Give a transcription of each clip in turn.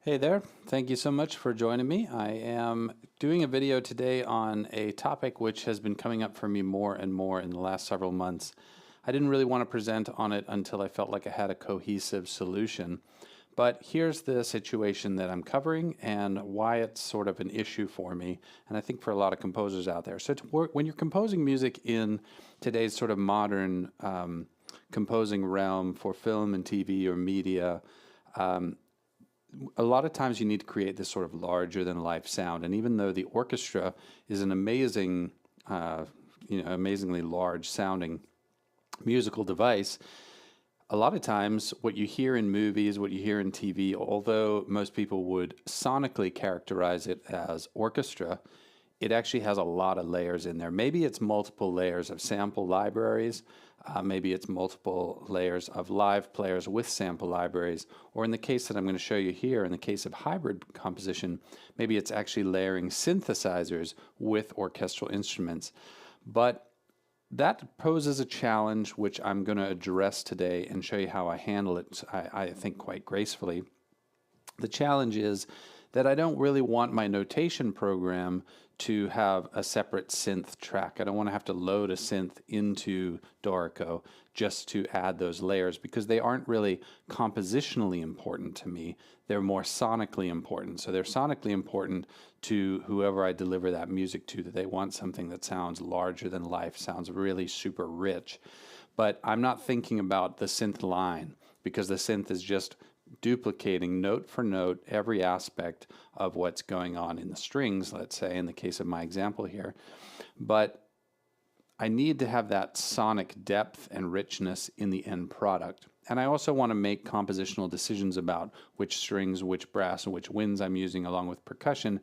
Hey there, thank you so much for joining me. I am doing a video today on a topic which has been coming up for me more and more in the last several months. I didn't really want to present on it until I felt like I had a cohesive solution. But here's the situation that I'm covering and why it's sort of an issue for me, and I think for a lot of composers out there. So when you're composing music in today's sort of modern composing realm for film and TV or media, a lot of times you need to create this sort of larger than life sound. And even though the orchestra is an amazing, amazingly large sounding musical device, a lot of times what you hear in movies, what you hear in TV, although most people would sonically characterize it as orchestra, it actually has a lot of layers in there. Maybe it's multiple layers of sample libraries, maybe it's multiple layers of live players with sample libraries, or in the case that I'm going to show you here, in the case of hybrid composition, maybe it's actually layering synthesizers with orchestral instruments. But that poses a challenge which I'm going to address today and show you how I handle it, I think quite gracefully. The challenge is that I don't really want my notation program to have a separate synth track. I don't want to have to load a synth into Dorico just to add those layers because they aren't really compositionally important to me. They're more sonically important. So they're sonically important to whoever I deliver that music to, that they want something that sounds larger than life, sounds really super rich. But I'm not thinking about the synth line because the synth is just duplicating note for note every aspect of what's going on in the strings, let's say, in the case of my example here. But I need to have that sonic depth and richness in the end product. And I also want to make compositional decisions about which strings, which brass, and which winds I'm using along with percussion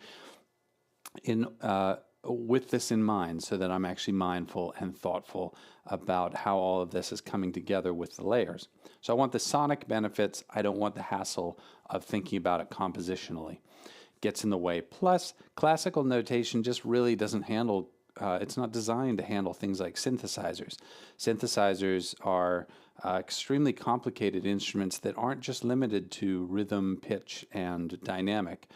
with this in mind, so that I'm actually mindful and thoughtful about how all of this is coming together with the layers. So I want the sonic benefits. I don't want the hassle of thinking about it compositionally. It gets in the way. Plus, classical notation just really doesn't handle, it's not designed to handle things like synthesizers. Synthesizers are extremely complicated instruments that aren't just limited to rhythm, pitch, and dynamic.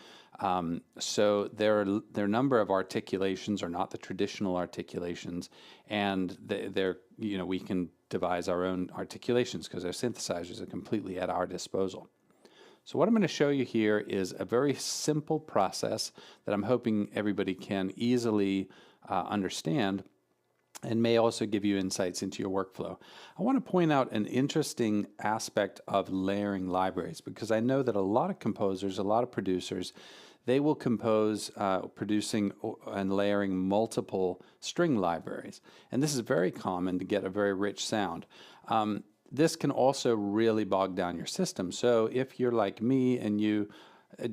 So their number of articulations are not the traditional articulations, and we can devise our own articulations because our synthesizers are completely at our disposal. So what I'm going to show you here is a very simple process that I'm hoping everybody can easily understand, and may also give you insights into your workflow. I want to point out an interesting aspect of layering libraries, because I know that a lot of composers, a lot of producers, they will compose producing and layering multiple string libraries. And this is very common to get a very rich sound. This can also really bog down your system. So if you're like me and you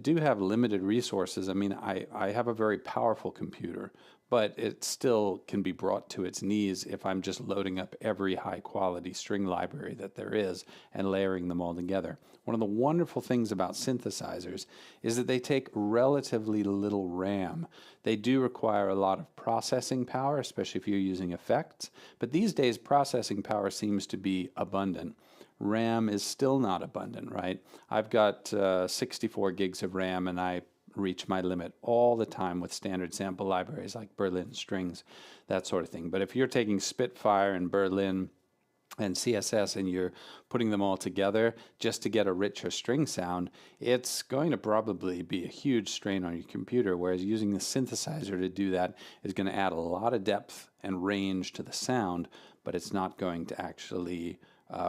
do have limited resources, I mean, I have a very powerful computer, but it still can be brought to its knees if I'm just loading up every high quality string library that there is and layering them all together. One of the wonderful things about synthesizers is that they take relatively little RAM. They do require a lot of processing power, especially if you're using effects, but these days processing power seems to be abundant. RAM is still not abundant, right? I've got 64 gigs of RAM, and I reach my limit all the time with standard sample libraries like Berlin strings, that sort of thing. But if you're taking Spitfire and Berlin and CSS and you're putting them all together just to get a richer string sound, it's going to probably be a huge strain on your computer, whereas using the synthesizer to do that is going to add a lot of depth and range to the sound, but it's not going to actually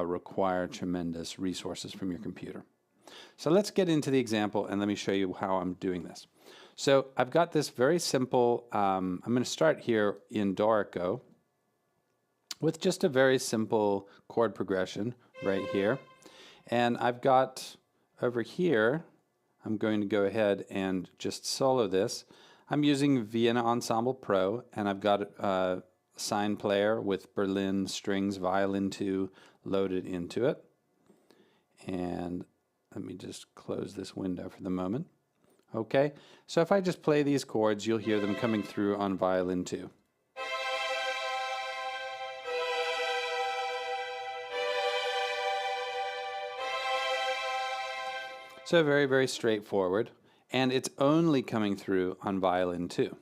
require tremendous resources from your computer. So let's get into the example and let me show you how I'm doing this. So I've got this very simple, I'm going to start here in Dorico with just a very simple chord progression right here. And I've got over here, I'm going to go ahead and just solo this. I'm using Vienna Ensemble Pro, and I've got a SINE Player with Berlin strings, violin 2 loaded into it. And let me just close this window for the moment. Okay, so if I just play these chords, you'll hear them coming through on violin 2. So very, very straightforward. And it's only coming through on violin 2.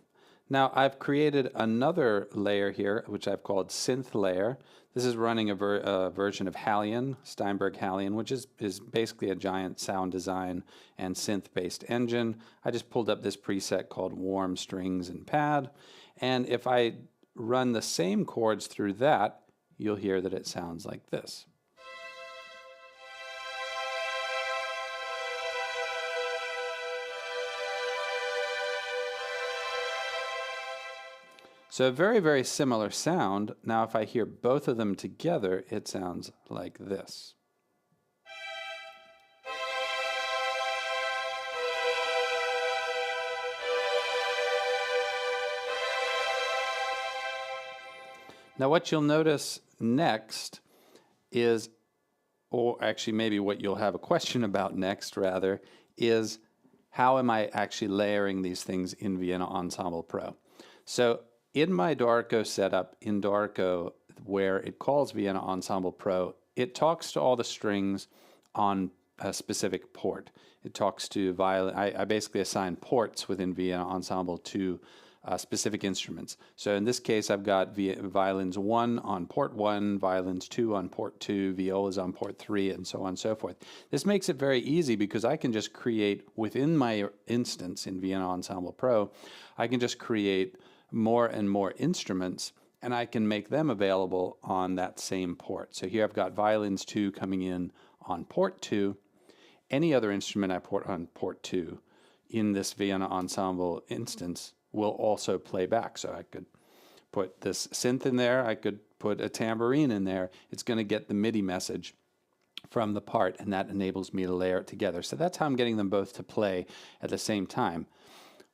Now I've created another layer here, which I've called synth layer. This is running a version of Hallion, Steinberg Hallion, which is basically a giant sound design and synth-based engine. I just pulled up this preset called warm strings and pad. And if I run the same chords through that, you'll hear that it sounds like this. So a very, very similar sound. Now if I hear both of them together, it sounds like this. Now what you'll notice next is, or actually maybe what you'll have a question about next rather, is how am I actually layering these things in Vienna Ensemble Pro? So in my Dorico setup, in Dorico, where it calls Vienna Ensemble Pro, it talks to all the strings on a specific port. It talks to violin. I basically assign ports within Vienna Ensemble to specific instruments. So in this case, I've got violins 1 on port 1, violins 2 on port 2, violas on port 3, and so on and so forth. This makes it very easy because I can just create within my instance in Vienna Ensemble Pro, I can just create more and more instruments, and I can make them available on that same port. So here I've got violins 2 coming in on port 2. Any other instrument I port on port 2 in this Vienna Ensemble instance will also play back. So I could put this synth in there, I could put a tambourine in there. It's going to get the MIDI message from the part, and that enables me to layer it together. So that's how I'm getting them both to play at the same time.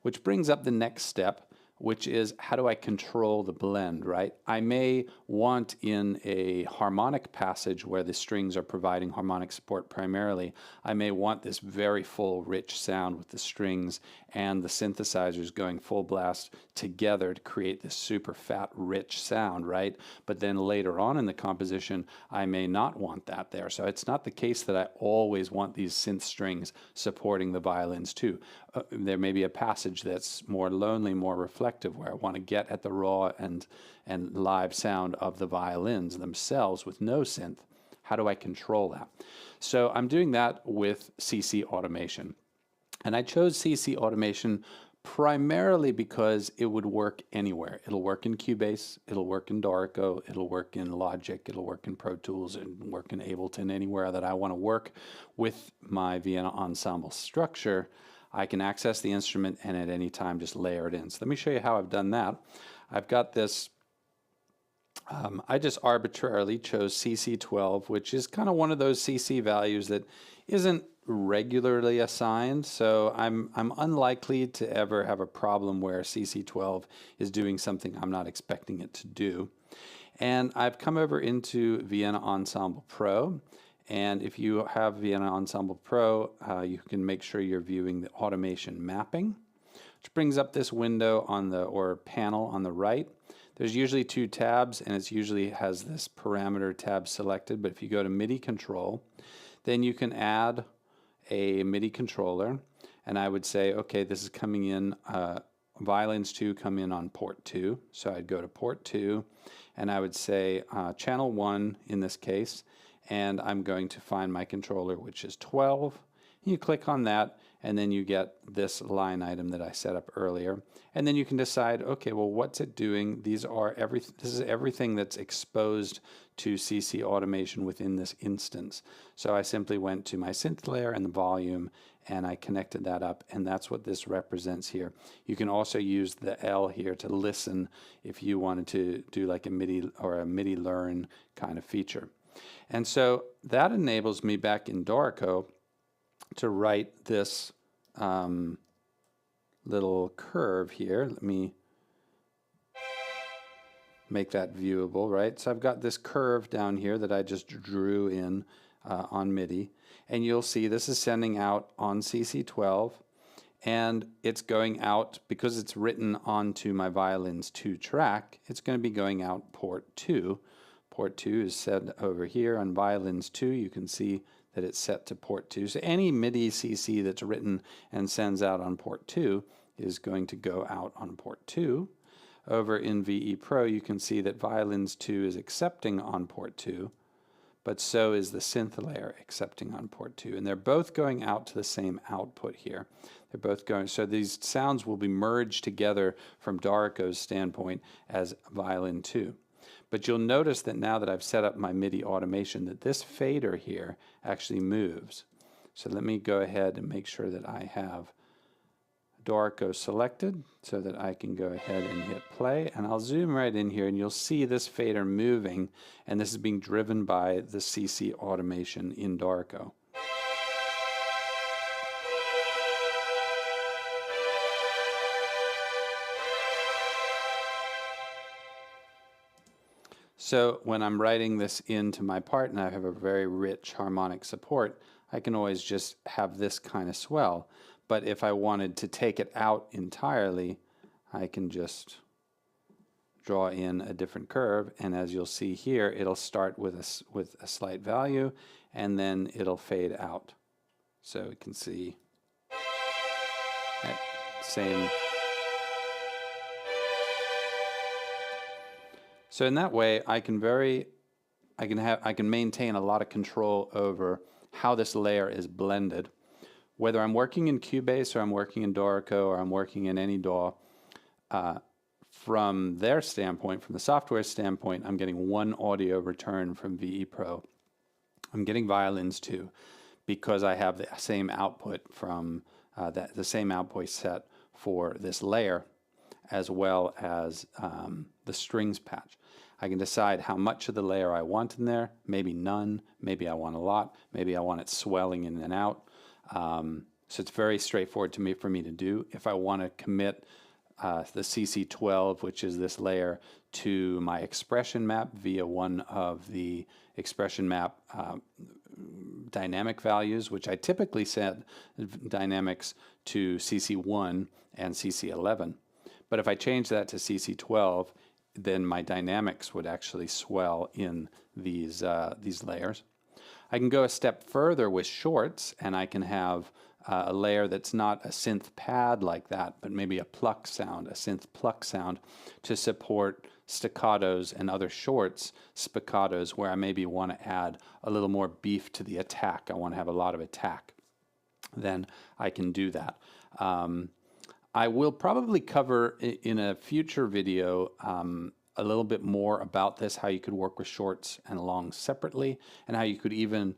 Which brings up the next step, which is how do I control the blend, right? I may want in a harmonic passage where the strings are providing harmonic support primarily, I may want this very full, rich sound with the strings and the synthesizers going full blast together to create this super fat, rich sound, right? But then later on in the composition, I may not want that there. So it's not the case that I always want these synth strings supporting the violins too. There may be a passage that's more lonely, more reflective, where I want to get at the raw and live sound of the violins themselves with no synth. How do I control that? So I'm doing that with CC automation. And I chose CC automation primarily because it would work anywhere. It'll work in Cubase, it'll work in Dorico, it'll work in Logic, it'll work in Pro Tools, and work in Ableton, anywhere that I want to work with my Vienna Ensemble structure. I can access the instrument and at any time just layer it in. So let me show you how I've done that. I've got this, I just arbitrarily chose CC12, which is kind of one of those CC values that isn't regularly assigned. So I'm unlikely to ever have a problem where CC12 is doing something I'm not expecting it to do. And I've come over into Vienna Ensemble Pro. And if you have Vienna Ensemble Pro, you can make sure you're viewing the automation mapping, which brings up this window on the, or panel on the right. There's usually 2 tabs, and it usually has this parameter tab selected. But if you go to MIDI control, then you can add a MIDI controller. And I would say, okay, this is coming in, violins 2 come in on port 2. So I'd go to port 2, and I would say channel 1 in this case. And I'm going to find my controller, which is 12. You click on that, and then you get this line item that I set up earlier. And then you can decide, okay, well, what's it doing? This is everything that's exposed to CC automation within this instance. So I simply went to my synth layer and the volume, and I connected that up, and that's what this represents here. You can also use the L here to listen if you wanted to do like a MIDI or a MIDI learn kind of feature. And so that enables me back in Dorico to write this little curve here. Let me make that viewable, right? So I've got this curve down here that I just drew in on MIDI. And you'll see this is sending out on CC12. And it's going out, because it's written onto my violins 2 track, it's going to be going out port 2. Port 2 is set over here on violins 2. You can see that it's set to port 2. So any MIDI CC that's written and sends out on port 2 is going to go out on port 2. Over in VE Pro, you can see that violins 2 is accepting on port 2, but so is the synth layer accepting on port 2. And they're both going out to the same output here. They're both going, so these sounds will be merged together from Dorico's standpoint as violin 2. But you'll notice that now that I've set up my MIDI automation, that this fader here actually moves. So let me go ahead and make sure that I have Dorico selected so that I can go ahead and hit play, and I'll zoom right in here and you'll see this fader moving, and this is being driven by the CC automation in Dorico. So when I'm writing this into my part and I have a very rich harmonic support, I can always just have this kind of swell. But if I wanted to take it out entirely, I can just draw in a different curve, and as you'll see here, it'll start with a slight value, and then it'll fade out. So you can see that same. So in that way, I can maintain a lot of control over how this layer is blended. Whether I'm working in Cubase or I'm working in Dorico or I'm working in any DAW, from their standpoint, from the software standpoint, I'm getting one audio return from VE Pro. I'm getting violins too, because I have the same output from the same output set for this layer, as well as the strings patch. I can decide how much of the layer I want in there, maybe none, maybe I want a lot, maybe I want it swelling in and out. So it's very straightforward for me to do. If I want to commit the CC12, which is this layer, to my expression map via one of the expression map dynamic values, which I typically set dynamics to CC1 and CC11. But if I change that to CC12, then my dynamics would actually swell in these layers. I can go a step further with shorts, and I can have a layer that's not a synth pad like that, but maybe a pluck sound, a synth pluck sound, to support staccatos and other shorts, spiccatos, where I maybe want to add a little more beef to the attack. I want to have a lot of attack. Then I can do that. I will probably cover in a future video a little bit more about this, how you could work with shorts and longs separately, and how you could even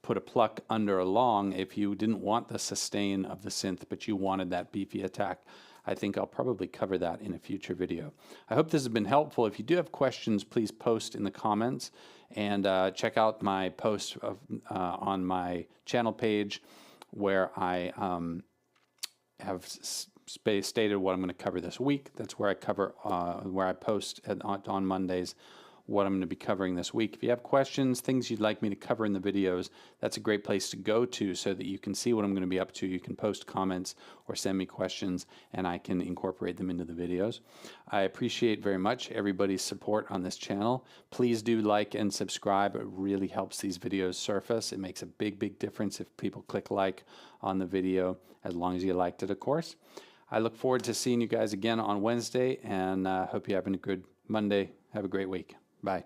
put a pluck under a long if you didn't want the sustain of the synth, but you wanted that beefy attack. I think I'll probably cover that in a future video. I hope this has been helpful. If you do have questions, please post in the comments, and check out my post on my channel page where I have stated what I'm going to cover this week. That's where I cover, where I post on Mondays what I'm going to be covering this week. If you have questions, things you'd like me to cover in the videos, that's a great place to go to so that you can see what I'm going to be up to. You can post comments or send me questions, and I can incorporate them into the videos. I appreciate very much everybody's support on this channel. Please do like and subscribe. It really helps these videos surface. It makes a big, big difference if people click like on the video, as long as you liked it, of course. I look forward to seeing you guys again on Wednesday, and hope you're having a good Monday. Have a great week. Bye.